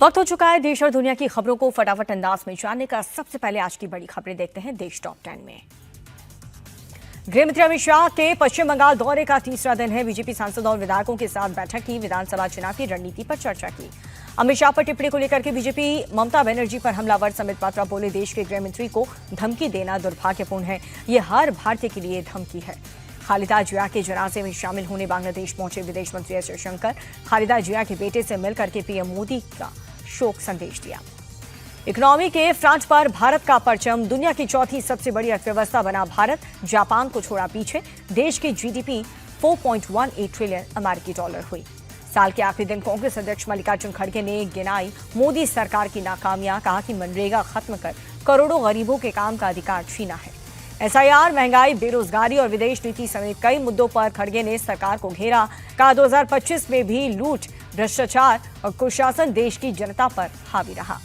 वक्त हो चुका है देश और दुनिया की खबरों को फटाफट अंदाज में जानने का। सबसे पहले आज की बड़ी खबरें देखते हैं देश टॉप 10 में। गृह मंत्री अमित शाह के पश्चिम बंगाल दौरे का तीसरा दिन है। बीजेपी सांसदों और विधायकों के साथ बैठक की, विधानसभा चुनाव की रणनीति पर चर्चा की। अमित शाह पर टिप्पणी को लेकर के बीजेपी ममता बनर्जी पर हमलावर समित पात्रा बोले, देश के गृह मंत्री को धमकी देना दुर्भाग्यपूर्ण है। ये हर भारतीय के लिए धमकी है। खालिदा जिया के जनाजे में शामिल होने बांग्लादेश पहुंचे विदेश मंत्री एस जयशंकर। खालिदा जिया के बेटे से मिलकर के पीएम मोदी का शोक संदेश दिया। इकोनॉमी के फ्रंट पर भारत का परचम। दुनिया की चौथी सबसे बड़ी अर्थव्यवस्था बना भारत, जापान को छोड़ा पीछे। देश की जीडीपी 4.18 ट्रिलियन अमेरिकी डॉलर हुई। साल के आखिरी दिन कांग्रेस अध्यक्ष मल्लिकार्जुन खड़गे ने गिनाई मोदी सरकार की नाकामियां। कहा कि मनरेगा खत्म कर करोड़ों गरीबों के काम का अधिकार छीना है। एसआईआर, महंगाई, बेरोजगारी और विदेश नीति समेत कई मुद्दों पर खड़गे ने सरकार को घेरा। कहा 2025 में भी लूट, भ्रष्टाचार और कुशासन देश की जनता पर हावी रहा।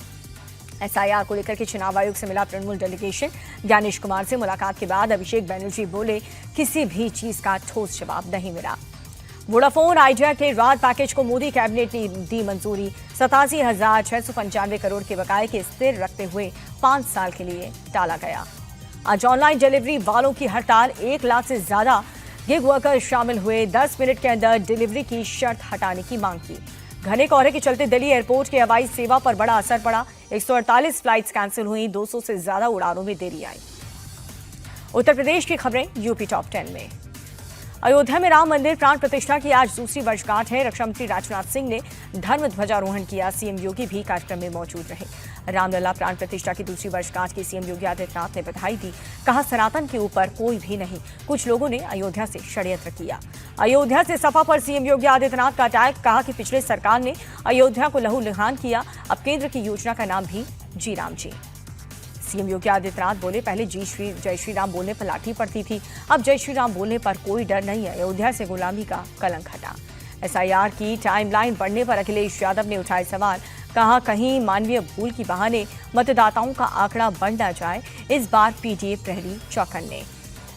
एसआईआर को लेकर के चुनाव आयोग से मिला तृणमूल डेलीगेशन। ज्ञानेश कुमार से मुलाकात के बाद अभिषेक बैनर्जी बोले, किसी भी चीज का ठोस जवाब नहीं मिला। वोडाफोन आइडिया के राहत पैकेज को मोदी कैबिनेट ने दी मंजूरी। 87,695 करोड़ के बकाये के स्थिर रखते हुए 5 साल के लिए टाला गया। आज ऑनलाइन डिलीवरी वालों की हड़ताल। 1 लाख से ज्यादा गिग वर्कर शामिल हुए। 10 मिनट के अंदर डिलीवरी की शर्त हटाने की मांग की। घने कोहरे के चलते दिल्ली एयरपोर्ट की हवाई सेवा पर बड़ा असर पड़ा। 148 फ्लाइट्स कैंसिल हुई। 200 से ज्यादा उड़ानों में देरी आई। उत्तर प्रदेश की खबरें यूपी टॉप 10 में। अयोध्या में राम मंदिर प्राण प्रतिष्ठा की आज दूसरी वर्षगांठ है। रक्षा मंत्री राजनाथ सिंह ने धर्म ध्वजारोहण किया। सीएम योगी भी कार्यक्रम में मौजूद रहे। रामलला प्राण प्रतिष्ठा की दूसरी वर्षगांठ की सीएम योगी आदित्यनाथ ने बधाई दी। कहा, सनातन के ऊपर कोई भी नहीं, कुछ लोगों ने अयोध्या से षड्यंत्र किया। अयोध्या से सपा पर सीएम योगी आदित्यनाथ का अटैक। कहा कि पिछले सरकार ने अयोध्या को लहूलुहान किया। अब केंद्र की योजना का नाम भी जी राम जी। सीएम योगी आदित्यनाथ बोले, पहले जय श्री राम बोलने पर लाठी पड़ती थी, अब जय श्री राम बोलने पर कोई डर नहीं है। अयोध्या से गुलामी का कलंक हटा। एसआईआर की टाइमलाइन बढ़ने पर अखिलेश यादव ने उठाए सवाल। कहा, कहीं मानवीय भूल की बहाने मतदाताओं का आंकड़ा बढ़ न जाए। इस बार पीटीए प्रहरी चौकन्ने।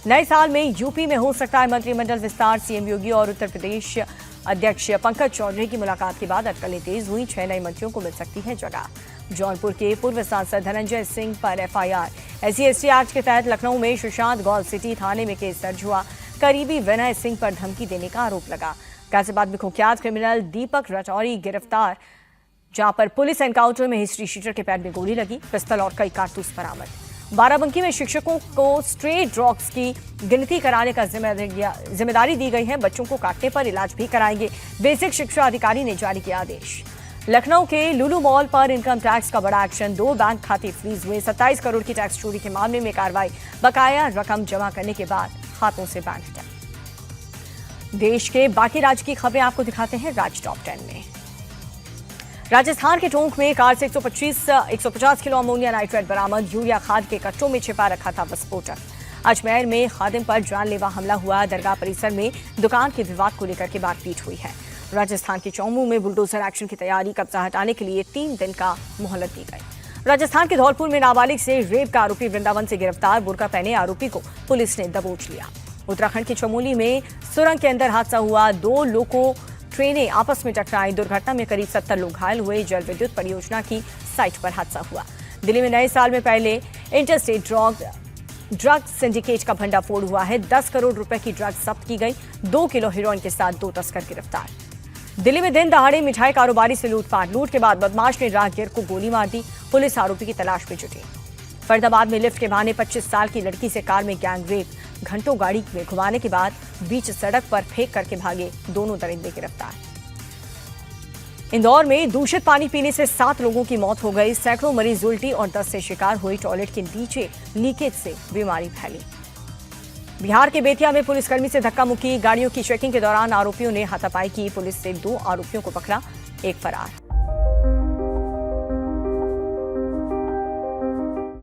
नए साल में यूपी में हो सकता है मंत्रिमंडल विस्तार। सीएम योगी और उत्तर प्रदेश अध्यक्ष पंकज चौधरी की मुलाकात के बाद अटकलें तेज हुई। 6 नए मंत्रियों को मिल सकती है जगह। जौनपुर के पूर्व सांसद धनंजय सिंह पर एफआईआर। SC/ST एक्ट के तहत लखनऊ में सुशांत गोल्ड सिटी थाने में केस दर्ज हुआ। करीबी विनय सिंह पर धमकी देने का आरोप लगा। गाजियाबाद में कुख्यात क्रिमिनल दीपक राठौरी गिरफ्तार, जहां पर पुलिस एनकाउंटर में हिस्ट्री शीटर के पैर में गोली लगी। पिस्तौल और कई कारतूस बरामद। बाराबंकी में शिक्षकों को स्ट्रे डॉग्स की गिनती कराने का जिम्मेदारी दी गई है। बच्चों को काटने पर इलाज भी कराएंगे। बेसिक शिक्षा अधिकारी ने जारी किया आदेश। लखनऊ के लुलु मॉल पर इनकम टैक्स का बड़ा एक्शन। 2 बैंक खाते फ्रीज हुए। 27 करोड़ की टैक्स चोरी के मामले में कार्रवाई। बकाया रकम जमा करने के बाद खातों से बैंक हटा। देश के बाकी राज्य की खबरें आपको दिखाते हैं राज टॉप 10 में। राजस्थान के टोंक में कार से 150 किलो अमोनिया नाइट्रेट बरामद। यूरिया खाद के कट्टों में छिपा रखा था विस्फोटक। अजमेर में खादिम पर जानलेवा हमला हुआ। दरगाह परिसर में दुकान के विवाद को लेकर के मारपीट हुई है। राजस्थान के चौमू में बुलडोजर एक्शन की तैयारी। कब्जा हटाने के लिए 3 दिन का मोहलत दी गई। राजस्थान के धौलपुर में नाबालिग से रेप का आरोपी वृंदावन से गिरफ्तार। बुर्का पहने आरोपी को पुलिस ने दबोच लिया। उत्तराखंड के चमोली में सुरंग के अंदर हादसा हुआ। 2 लोको ट्रेनें आपस में टकराई। दुर्घटना में करीब 70 लोग घायल हुए। जल विद्युत परियोजना की साइट पर हादसा हुआ। दिल्ली में नए साल में पहले इंटरस्टेट ड्रग सिंडिकेट का भंडाफोड़ हुआ है। 10 करोड़ रुपए की ड्रग्स जब्त की गई। 2 किलो हेरोइन के साथ 2 तस्कर गिरफ्तार। दिल्ली में दिन दहाड़े मिठाई कारोबारी से लूटपाट। लूट के बाद बदमाश ने राहगीर को गोली मार दी। पुलिस आरोपी की तलाश में जुटी। फरीदाबाद में लिफ्ट के बहाने 25 साल की लड़की से कार में गैंग रेप। घंटों गाड़ी में घुमाने के बाद बीच सड़क पर फेंक करके भागे। दोनों दरिंदे गिरफ्तार। इंदौर में दूषित पानी पीने से 7 लोगों की मौत हो गई। सैकड़ों मरीज उल्टी और दस्त से शिकार हुई। टॉयलेट के नीचे लीकेज से बीमारी फैली। बिहार के बेतिया में पुलिसकर्मी से धक्का मुक्की। गाड़ियों की चेकिंग के दौरान आरोपियों ने हाथापाई की। पुलिस से 2 आरोपियों को पकड़ा, 1 फरार।